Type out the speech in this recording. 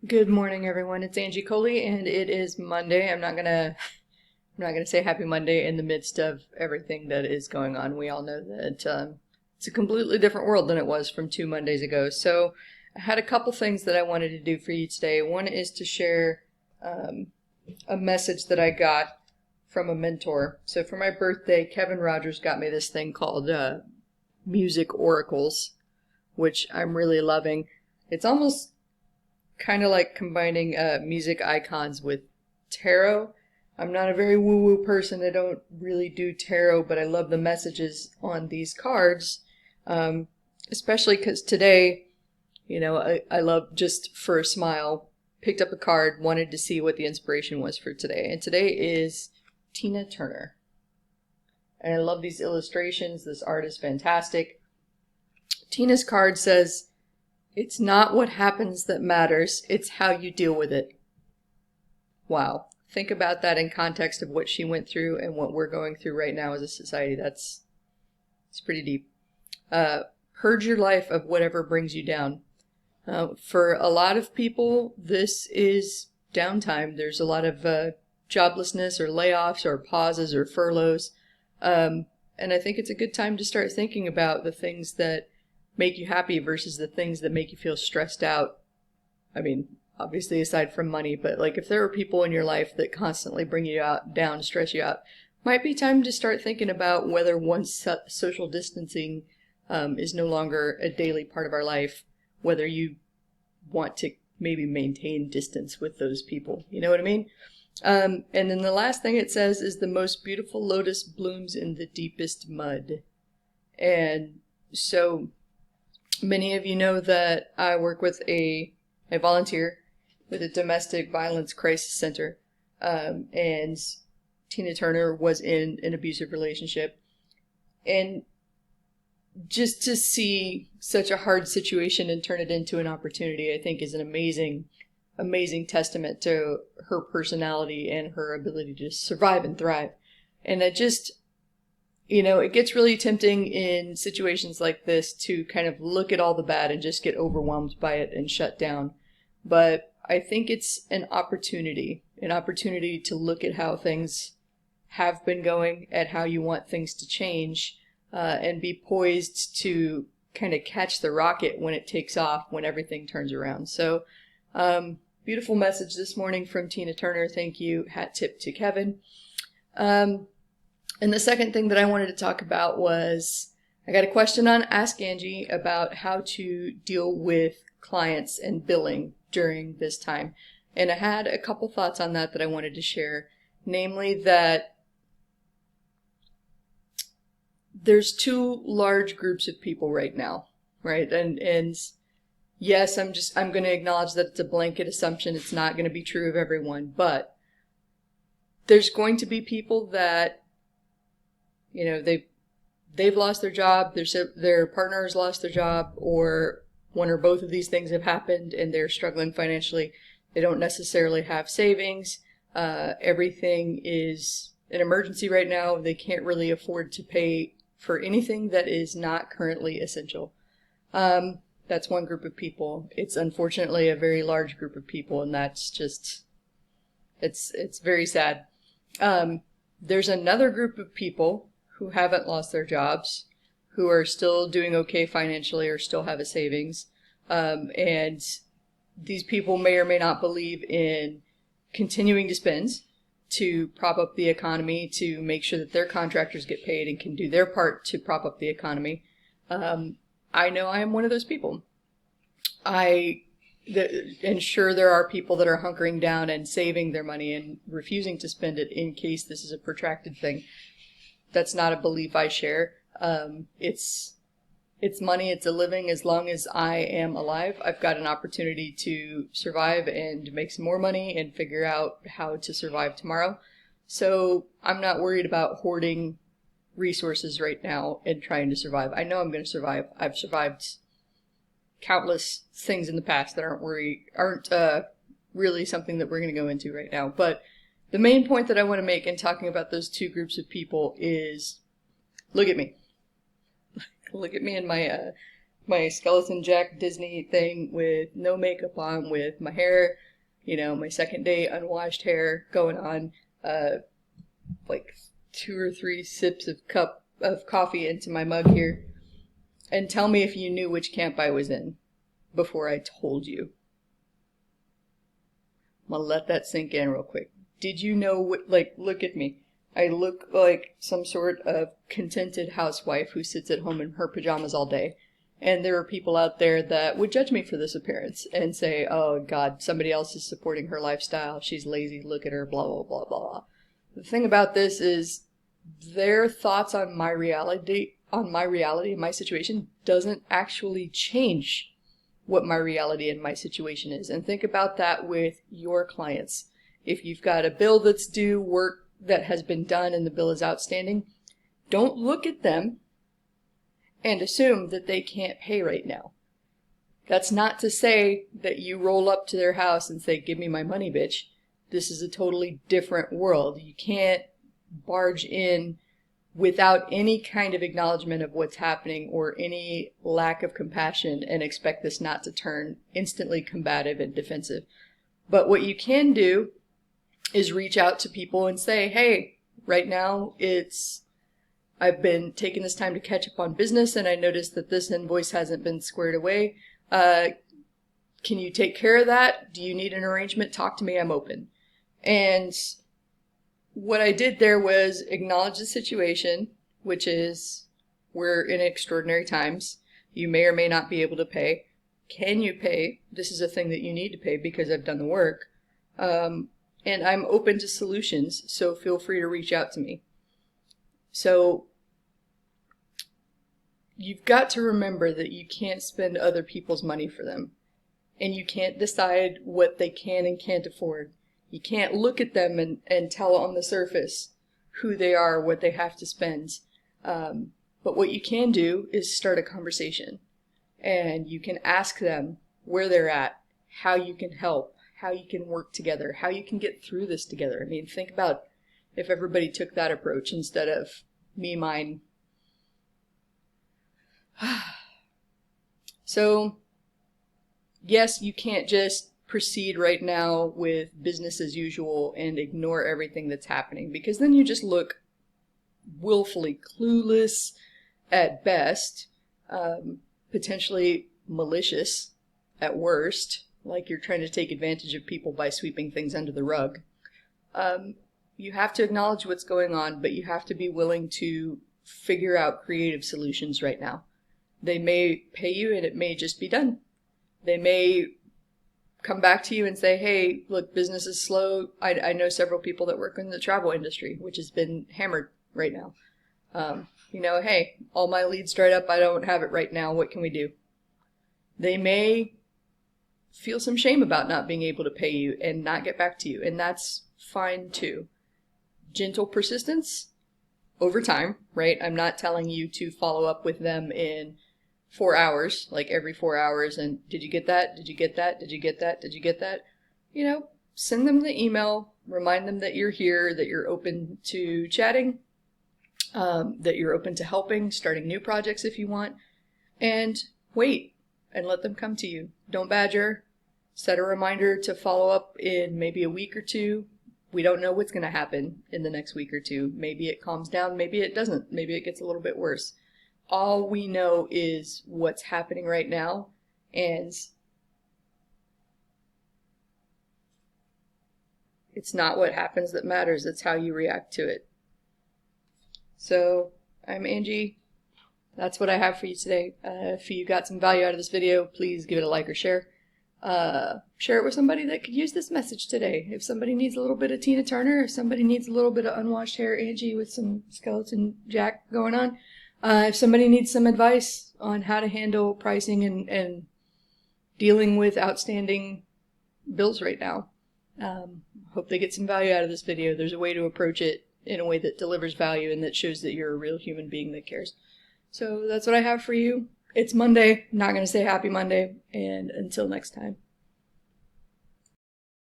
Good morning, everyone. It's Angie Coley, and it is Monday. I'm not gonna say Happy Monday in the midst of everything that is going on. We all know that it's a completely different world than it was from 2 Mondays ago. So I had a couple things that I wanted to do for you today. One is to share um, a message that I got from a mentor. So for my birthday, Kevin Rogers got me this thing called Music Oracles, which I'm really loving. It's almost kind of like combining music icons with tarot. I'm not a very woo-woo person. I don't really do tarot, but I love the messages on these cards, um, especially because today, I love just for a smile, picked up a card, wanted to see what the inspiration was for today. And today is Tina Turner. And I love these illustrations. This art is fantastic. Tina's card says, "It's not what happens that matters, it's how you deal with it." Wow. Think about that in context of what she went through and what we're going through right now as a society. It's pretty deep. Purge your life of whatever brings you down. For a lot of people, this is downtime. There's a lot of joblessness or layoffs or pauses or furloughs. And I think it's a good time to start thinking about the things that make you happy versus the things that make you feel stressed out. I mean, obviously aside from money, but like if there are people in your life that constantly bring you down, stress you out, might be time to start thinking about whether once social distancing is no longer a daily part of our life, whether you want to maybe maintain distance with those people. You know what I mean? And then the last thing it says is the most beautiful lotus blooms in the deepest mud. And so many of you know that I volunteer with a domestic violence crisis center, and Tina Turner was in an abusive relationship. And just to see such a hard situation and turn it into an opportunity, I think is an amazing, amazing testament to her personality and her ability to survive and thrive. And it gets really tempting in situations like this to kind of look at all the bad and just get overwhelmed by it and shut down. But I think it's an opportunity to look at how things have been going, at how you want things to change, and be poised to kind of catch the rocket when it takes off, when everything turns around. So, beautiful message this morning from Tina Turner. Thank you. Hat tip to Kevin. And the second thing that I wanted to talk about was I got a question on Ask Angie about how to deal with clients and billing during this time. And I had a couple thoughts on that I wanted to share. Namely that there's two large groups of people right now, right? And yes, I'm going to acknowledge that it's a blanket assumption. It's not going to be true of everyone, but there's going to be people that they've lost their job, their partner has lost their job, or one or both of these things have happened and they're struggling financially. They don't necessarily have savings. Everything is an emergency right now. They can't really afford to pay for anything that is not currently essential. That's one group of people. It's unfortunately a very large group of people, and that's just, it's very sad. There's another group of people who haven't lost their jobs, who are still doing okay financially or still have a savings. And these people may or may not believe in continuing to spend to prop up the economy, to make sure that their contractors get paid and can do their part to prop up the economy. I know I am one of those people. And sure, there are people that are hunkering down and saving their money and refusing to spend it in case this is a protracted thing. That's not a belief I share. It's money, it's a living. As long as I am alive, I've got an opportunity to survive and make some more money and figure out how to survive tomorrow. So I'm not worried about hoarding resources right now and trying to survive. I know I'm going to survive. I've survived countless things in the past that aren't really something that we're going to go into right now. But the main point that I want to make in talking about those two groups of people is, look at me. Look at me in my my skeleton Jack Disney thing with no makeup on, with my hair, my second day unwashed hair going on, like 2 or 3 sips of cup of coffee into my mug here, and tell me if you knew which camp I was in before I told you. I'm gonna let that sink in real quick. Did you know what, look at me. I look like some sort of contented housewife who sits at home in her pajamas all day. And there are people out there that would judge me for this appearance and say, oh God, somebody else is supporting her lifestyle. She's lazy. Look at her, blah, blah, blah, blah. The thing about this is their thoughts on my reality, my situation, doesn't actually change what my reality and my situation is. And think about that with your clients. If you've got a bill that's due, work that has been done, and the bill is outstanding, don't look at them and assume that they can't pay right now. That's not to say that you roll up to their house and say, give me my money, bitch. This is a totally different world. You can't barge in without any kind of acknowledgement of what's happening or any lack of compassion and expect this not to turn instantly combative and defensive. But what you can do is reach out to people and say, hey, right now I've been taking this time to catch up on business and I noticed that this invoice hasn't been squared away. Can you take care of that? Do you need an arrangement? Talk to me, I'm open. And what I did there was acknowledge the situation, which is we're in extraordinary times. You may or may not be able to pay. Can you pay? This is a thing that you need to pay because I've done the work. And I'm open to solutions, so feel free to reach out to me. So you've got to remember that you can't spend other people's money for them. And you can't decide what they can and can't afford. You can't look at them and tell on the surface who they are, what they have to spend. But what you can do is start a conversation. And you can ask them where they're at, how you can help, how you can work together, how you can get through this together. I mean, think about if everybody took that approach instead of me, mine. So, yes, you can't just proceed right now with business as usual and ignore everything that's happening, because then you just look willfully clueless at best, potentially malicious at worst, like you're trying to take advantage of people by sweeping things under the rug. You have to acknowledge what's going on, but you have to be willing to figure out creative solutions right now. They may pay you and it may just be done. They may come back to you and say, hey, look, business is slow. I know several people that work in the travel industry, which has been hammered right now. Hey, all my leads dried up. I don't have it right now. What can we do? They may feel some shame about not being able to pay you and not get back to you, and that's fine too. Gentle persistence over time, right? I'm not telling you to follow up with them in 4 hours, like every 4 hours, and did you get that? Did you get that? Did you get that? Did you get that? Send them the email, remind them that you're here, that you're open to chatting, that you're open to helping, starting new projects if you want, and wait and let them come to you. Don't badger. Set a reminder to follow up in maybe a week or two. We don't know what's going to happen in the next week or two. Maybe it calms down, maybe it doesn't. Maybe it gets a little bit worse. All we know is what's happening right now, and it's not what happens that matters, it's how you react to it. So, I'm Angie. That's what I have for you today. If you got some value out of this video, please give it a like or share. Share it with somebody that could use this message today. If somebody needs a little bit of Tina Turner, if somebody needs a little bit of unwashed hair Angie with some skeleton Jack going on, if somebody needs some advice on how to handle pricing and dealing with outstanding bills right now, hope they get some value out of this video. There's a way to approach it in a way that delivers value and that shows that you're a real human being that cares. So that's what I have for you. It's Monday. I'm not going to say happy Monday. And until next time.